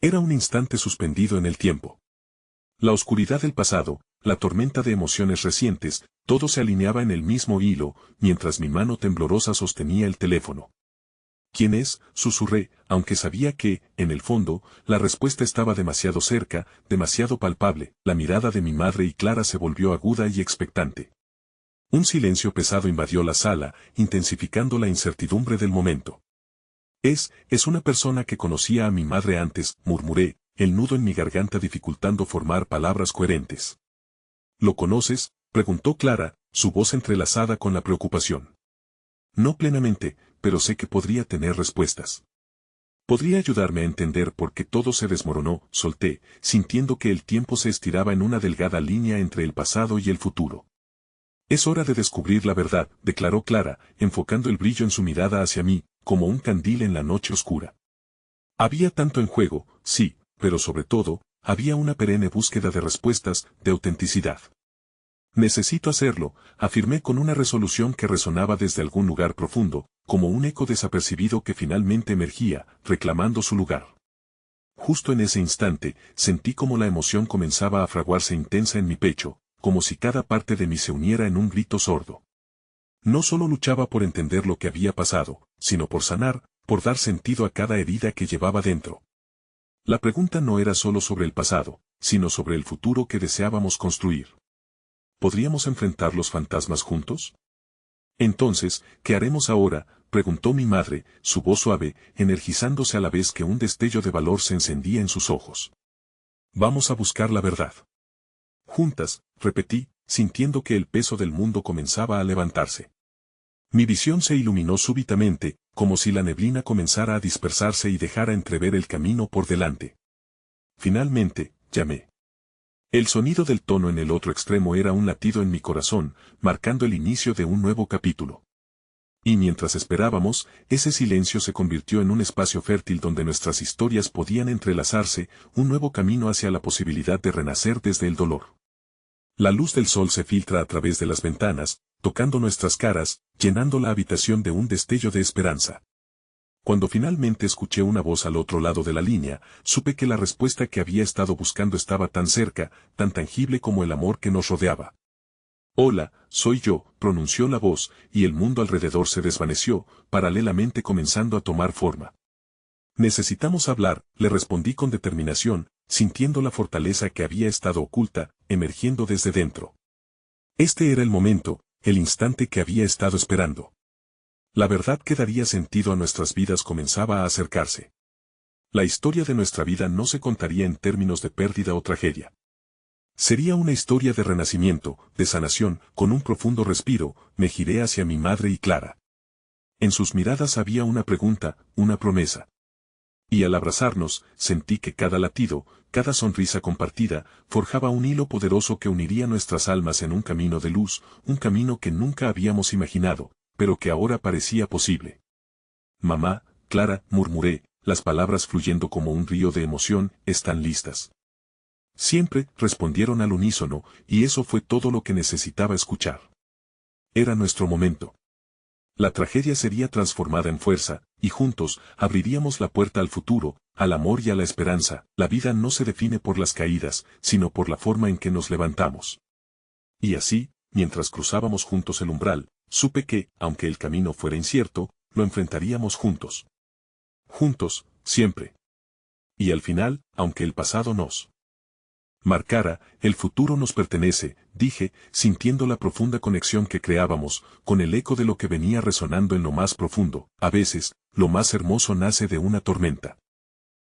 Era un instante suspendido en el tiempo. La oscuridad del pasado, la tormenta de emociones recientes, todo se alineaba en el mismo hilo, mientras mi mano temblorosa sostenía el teléfono. ¿Quién es?, susurré, aunque sabía que, en el fondo, la respuesta estaba demasiado cerca, demasiado palpable. La mirada de mi madre y Clara se volvió aguda y expectante. Un silencio pesado invadió la sala, intensificando la incertidumbre del momento. Es una persona que conocía a mi madre antes, murmuré, el nudo en mi garganta dificultando formar palabras coherentes. ¿Lo conoces?, preguntó Clara, su voz entrelazada con la preocupación. No plenamente, pero sé que podría tener respuestas. Podría ayudarme a entender por qué todo se desmoronó, solté, sintiendo que el tiempo se estiraba en una delgada línea entre el pasado y el futuro. Es hora de descubrir la verdad, declaró Clara, enfocando el brillo en su mirada hacia mí, como un candil en la noche oscura. Había tanto en juego, sí, pero sobre todo, había una perenne búsqueda de respuestas, de autenticidad. Necesito hacerlo, afirmé con una resolución que resonaba desde algún lugar profundo, como un eco desapercibido que finalmente emergía, reclamando su lugar. Justo en ese instante, sentí como la emoción comenzaba a fraguarse intensa en mi pecho, como si cada parte de mí se uniera en un grito sordo. No solo luchaba por entender lo que había pasado, sino por sanar, por dar sentido a cada herida que llevaba dentro. La pregunta no era solo sobre el pasado, sino sobre el futuro que deseábamos construir. ¿Podríamos enfrentar los fantasmas juntos? Entonces, ¿qué haremos ahora?, preguntó mi madre, su voz suave, energizándose a la vez que un destello de valor se encendía en sus ojos. Vamos a buscar la verdad. Juntas, repetí, sintiendo que el peso del mundo comenzaba a levantarse. Mi visión se iluminó súbitamente, como si la neblina comenzara a dispersarse y dejara entrever el camino por delante. Finalmente, llamé. El sonido del tono en el otro extremo era un latido en mi corazón, marcando el inicio de un nuevo capítulo. Y mientras esperábamos, ese silencio se convirtió en un espacio fértil donde nuestras historias podían entrelazarse, un nuevo camino hacia la posibilidad de renacer desde el dolor. La luz del sol se filtra a través de las ventanas, tocando nuestras caras, llenando la habitación de un destello de esperanza. Cuando finalmente escuché una voz al otro lado de la línea, supe que la respuesta que había estado buscando estaba tan cerca, tan tangible como el amor que nos rodeaba. Hola, soy yo, pronunció la voz, y el mundo alrededor se desvaneció, paralelamente comenzando a tomar forma. Necesitamos hablar, le respondí con determinación, sintiendo la fortaleza que había estado oculta, emergiendo desde dentro. Este era el momento, el instante que había estado esperando. La verdad que daría sentido a nuestras vidas comenzaba a acercarse. La historia de nuestra vida no se contaría en términos de pérdida o tragedia. Sería una historia de renacimiento, de sanación, con un profundo respiro. Me giré hacia mi madre y Clara. En sus miradas había una pregunta, una promesa. Y al abrazarnos, sentí que cada latido, cada sonrisa compartida, forjaba un hilo poderoso que uniría nuestras almas en un camino de luz, un camino que nunca habíamos imaginado, pero que ahora parecía posible. Mamá, Clara, murmuré, las palabras fluyendo como un río de emoción, ¿están listas? Siempre, respondieron al unísono, y eso fue todo lo que necesitaba escuchar. Era nuestro momento. La tragedia sería transformada en fuerza, y juntos, abriríamos la puerta al futuro, al amor y a la esperanza. La vida no se define por las caídas, sino por la forma en que nos levantamos. Y así, mientras cruzábamos juntos el umbral, supe que, aunque el camino fuera incierto, lo enfrentaríamos juntos. Juntos, siempre. Y al final, aunque el pasado nos marcara, el futuro nos pertenece, dije, sintiendo la profunda conexión que creábamos, con el eco de lo que venía resonando en lo más profundo. A veces, lo más hermoso nace de una tormenta.